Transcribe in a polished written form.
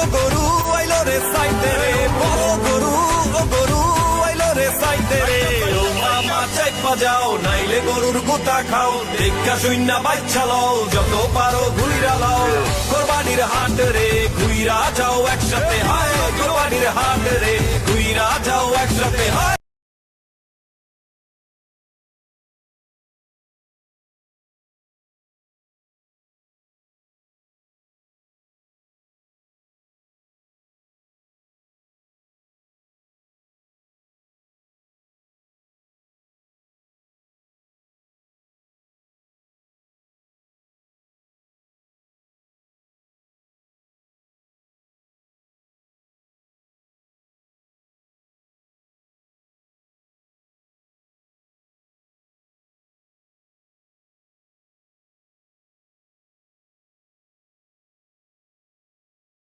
ও গরু আইলো রে সাইতে রে, বড় গরু ও গরু আইলো রে সাইতে রে। ও মামা চাইপা যাও নাইলে গরুর গুতা খাও, দেখা শূন্য বাচ্চা লও যত পারো ঘুইরা লাও। কোরবানির হাট রে ঘুইরা যাও একসাথে, হায় কোরবানির হাট রে।